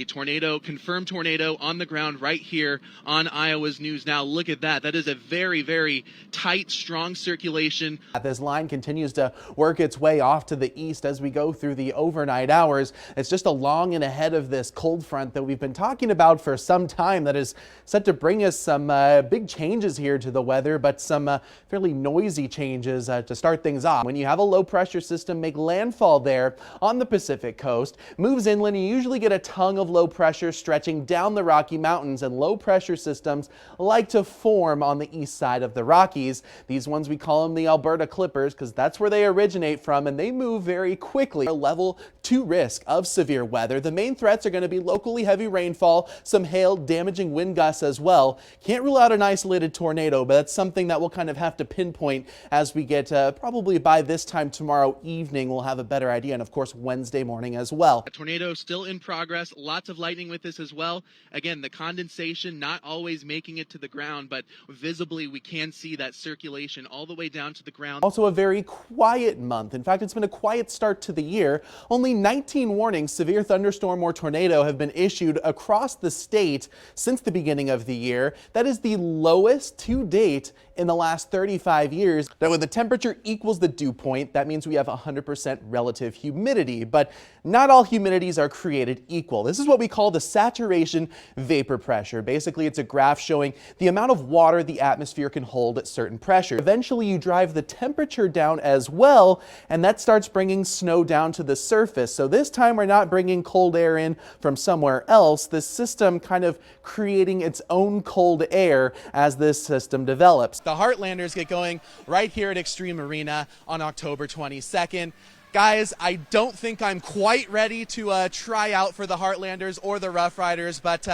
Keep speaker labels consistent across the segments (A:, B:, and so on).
A: Tornado, confirmed tornado on the ground right here on Iowa's News Now. Look at that. That is a very, very tight, strong circulation.
B: This line continues to work its way off to the east as we go through the overnight hours. It's just along and ahead of this cold front that we've been talking about for some time that is set to bring us some big changes here to the weather, but some fairly noisy changes to start things off. When you have a low pressure system make landfall there on the Pacific coast, moves inland, you usually get a tongue of low pressure stretching down the Rocky Mountains, and low pressure systems like to form on the east side of the Rockies. These ones, we call them the Alberta Clippers because that's where they originate from, and they move very quickly. A level 2 risk of severe weather. The main threats are going to be locally heavy rainfall, some hail, damaging wind gusts as well. Can't rule out an isolated tornado, but that's something that we'll kind of have to pinpoint as we get probably by this time tomorrow evening. We'll have a better idea, and of course Wednesday morning as well.
A: A tornado still in progress. Lots of lightning with this as well. Again, the condensation not always making it to the ground, but visibly we can see that circulation all the way down to the ground.
B: Also a very quiet month. In fact, it's been a quiet start to the year. Only 19 warnings, severe thunderstorm or tornado, have been issued across the state since the beginning of the year. That is the lowest to date in the last 35 years. Now, when the temperature equals the dew point, that means we have 100% relative humidity, but not all humidities are created equal. This is what we call the saturation vapor pressure. Basically, it's a graph showing the amount of water the atmosphere can hold at certain pressure. Eventually, you drive the temperature down as well, and that starts bringing snow down to the surface. So this time, we're not bringing cold air in from somewhere else. The system kind of creating its own cold air as this system develops. The Heartlanders get going right here at Extreme Arena on October 22nd. Guys, I don't think I'm quite ready to try out for the Heartlanders or the Rough Riders, but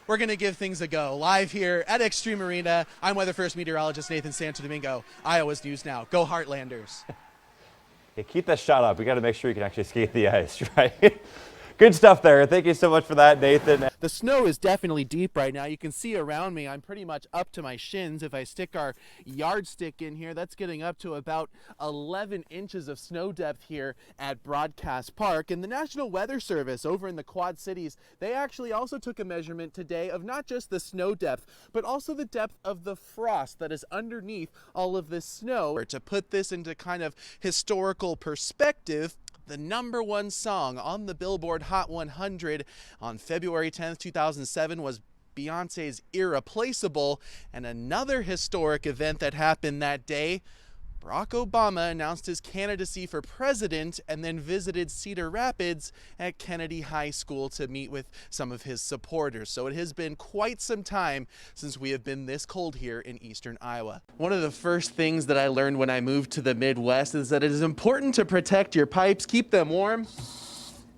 B: we're going to give things a go. Live here at Extreme Arena, I'm Weather First meteorologist Nathan Santo Domingo, Iowa's News Now. Go Heartlanders.
C: Hey, keep that shot up. We got to make sure you can actually skate the ice, right? Good stuff there. Thank you so much for that, Nathan.
B: The snow is definitely deep right now. You can see around me, I'm pretty much up to my shins. If I stick our yardstick in here, that's getting up to about 11 inches of snow depth here at Broadcast Park. And the National Weather Service over in the Quad Cities, they actually also took a measurement today of not just the snow depth, but also the depth of the frost that is underneath all of this snow. To put this into kind of historical perspective, the #1 song on the Billboard Hot 100 on February 10th, 2007 was Beyonce's Irreplaceable. And another historic event that happened that day, Barack Obama announced his candidacy for president and then visited Cedar Rapids at Kennedy High School to meet with some of his supporters. So it has been quite some time since we have been this cold here in eastern Iowa. One of the first things that I learned when I moved to the Midwest is that it is important to protect your pipes, keep them warm,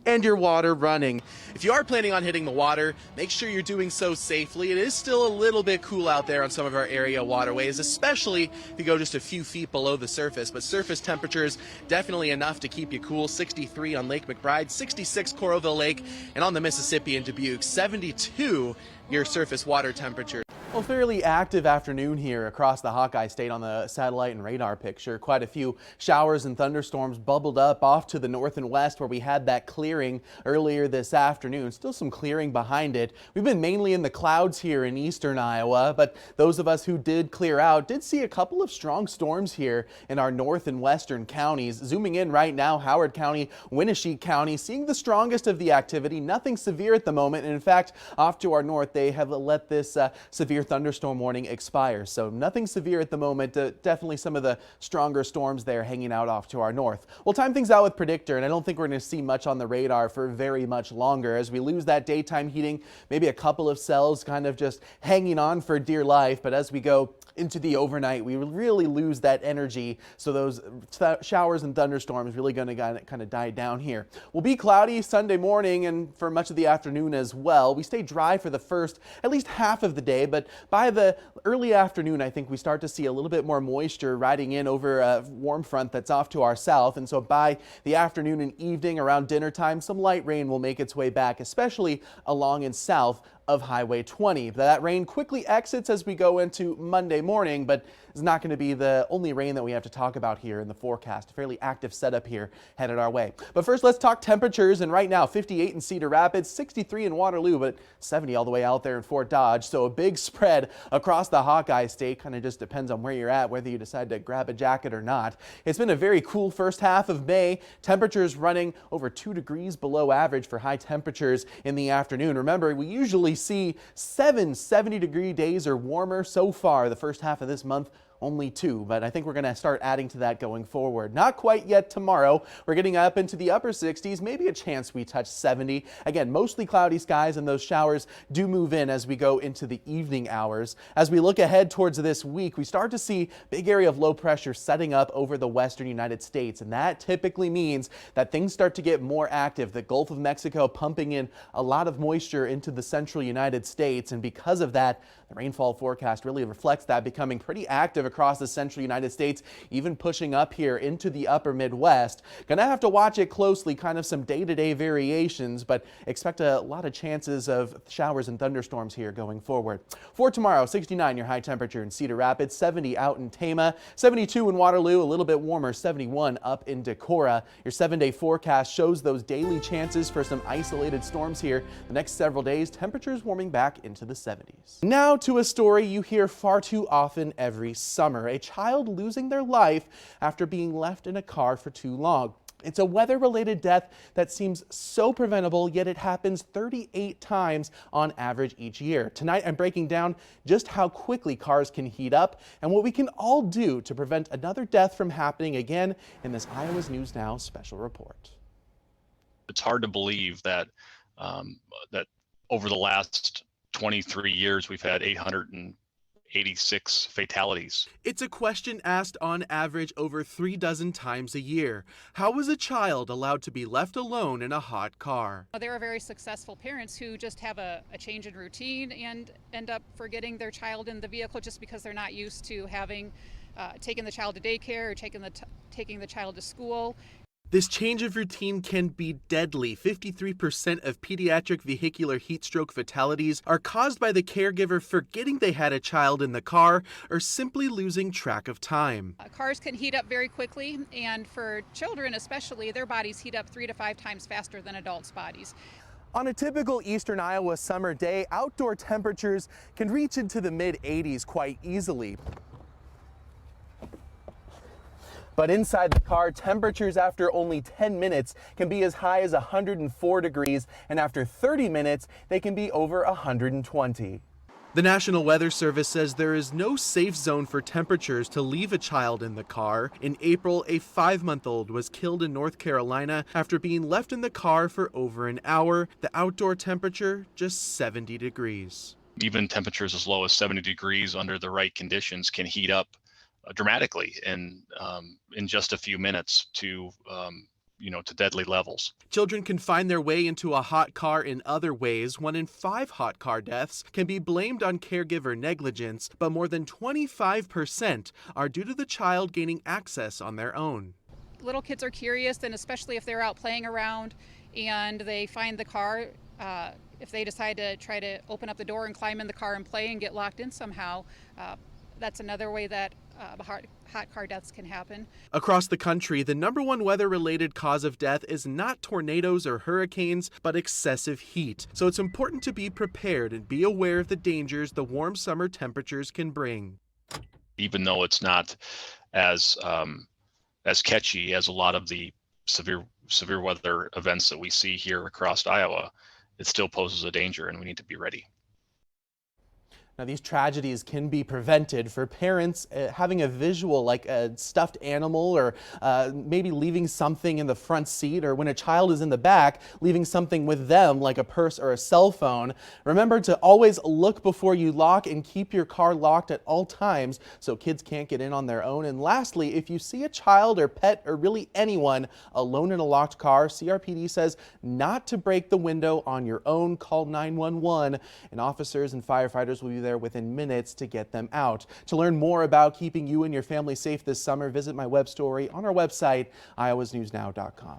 B: and your water running. If you are planning on hitting the water, make sure you're doing so safely. It is still a little bit cool out there on some of our area waterways, especially if you go just a few feet below the surface, but surface temperatures definitely enough to keep you cool. 63 on Lake McBride, 66 Coralville Lake, and on the Mississippi in Dubuque, 72 near surface water temperature. Well, fairly active afternoon here across the Hawkeye State on the satellite and radar picture. Quite a few showers and thunderstorms bubbled up off to the north and west where we had that clearing earlier this afternoon. Still some clearing behind it. We've been mainly in the clouds here in eastern Iowa, but those of us who did clear out did see a couple of strong storms here in our north and western counties. Zooming in right now, Howard County, Winneshiek County, seeing the strongest of the activity. Nothing severe at the moment. And in fact, off to our north, they have let this severe thunderstorm warning expires. So nothing severe at the moment. Definitely some of the stronger storms there hanging out off to our north. We'll time things out with Predictor, and I don't think we're going to see much on the radar for very much longer as we lose that daytime heating. Maybe a couple of cells kind of just hanging on for dear life. But as we go into the overnight, we really lose that energy. So those showers and thunderstorms really going to kind of die down here. We'll be cloudy Sunday morning and for much of the afternoon as well. We stay dry for the first at least half of the day, but by the early afternoon, I think we start to see a little bit more moisture riding in over a warm front that's off to our south. And so by the afternoon and evening around dinner time, some light rain will make its way back, especially along and south of Highway 20. That rain quickly exits as we go into Monday morning, but is not going to be the only rain that we have to talk about here in the forecast. A fairly active setup here headed our way. But first, let's talk temperatures. And right now, 58 in Cedar Rapids, 63 in Waterloo, but 70 all the way out there in Fort Dodge. So a big spread across the Hawkeye State. Kind of just depends on where you're at, whether you decide to grab a jacket or not. It's been a very cool first half of May. Temperatures running over 2 degrees below average for high temperatures in the afternoon. Remember, we usually see 7 70-degree days or warmer. So far, the first half of this month, only 2, but I think we're going to start adding to that going forward. Not quite yet tomorrow. We're getting up into the upper 60s, maybe a chance we touch 70. Again, mostly cloudy skies, and those showers do move in as we go into the evening hours. As we look ahead towards this week, we start to see big area of low pressure setting up over the western United States, and that typically means that things start to get more active. The Gulf of Mexico pumping in a lot of moisture into the central United States, and because of that, the rainfall forecast really reflects that, becoming pretty active across the central United States, even pushing up here into the upper Midwest. Gonna have to watch it closely, kind of some day-to-day variations, but expect a lot of chances of showers and thunderstorms here going forward. For tomorrow, 69 your high temperature in Cedar Rapids, 70 out in Tama, 72 in Waterloo, a little bit warmer, 71 up in Decorah. Your 7-day forecast shows those daily chances for some isolated storms here the next several days. Temperatures warming back into the 70s. Now to a story you hear far too often every summer. A child losing their life after being left in a car for too long. It's a weather-related death that seems so preventable, yet it happens 38 times on average each year. Tonight, I'm breaking down just how quickly cars can heat up and what we can all do to prevent another death from happening again in this Iowa's News Now special report.
D: It's hard to believe that that over the last 23 years, we've had 886 fatalities.
B: It's a question asked on average over 36 times a year. How was a child allowed to be left alone in a hot car?
E: There are very successful parents who just have a change in routine and end up forgetting their child in the vehicle just because they're not used to having taken the child to daycare or taking the child to school.
B: This change of routine can be deadly. 53% of pediatric vehicular heat stroke fatalities are caused by the caregiver forgetting they had a child in the car or simply losing track of time.
E: Cars can heat up very quickly, and for children especially, their bodies heat up 3 to 5 times faster than adults' bodies.
B: On a typical eastern Iowa summer day, outdoor temperatures can reach into the mid-80s quite easily. But inside the car, temperatures after only 10 minutes can be as high as 104 degrees, and after 30 minutes, they can be over 120. The National Weather Service says there is no safe zone for temperatures to leave a child in the car. In April, a 5-month-old was killed in North Carolina after being left in the car for over an hour. The outdoor temperature, just 70 degrees.
D: Even temperatures as low as 70 degrees under the right conditions can heat up dramatically in just a few minutes to to deadly levels.
B: Children can find their way into a hot car in other ways. 1 in 5 hot car deaths can be blamed on caregiver negligence, but more than 25% are due to the child gaining access on their own.
E: Little kids are curious, and especially if they're out playing around and they find the car, if they decide to try to open up the door and climb in the car and play and get locked in somehow, that's another way that hot car deaths can happen.
B: Across the country, the #1 weather-related cause of death is not tornadoes or hurricanes, but excessive heat. So it's important to be prepared and be aware of the dangers the warm summer temperatures can bring.
D: Even though it's not as catchy as a lot of the severe weather events that we see here across Iowa, it still poses a danger, and we need to be ready.
B: Now, these tragedies can be prevented. For parents, having a visual like a stuffed animal or maybe leaving something in the front seat, or when a child is in the back, leaving something with them like a purse or a cell phone. Remember to always look before you lock and keep your car locked at all times so kids can't get in on their own. And lastly, if you see a child or pet or really anyone alone in a locked car, CRPD says not to break the window on your own. Call 911, and officers and firefighters will be there within minutes to get them out. To learn more about keeping you and your family safe this summer, visit my web story on our website, iowasnewsnow.com.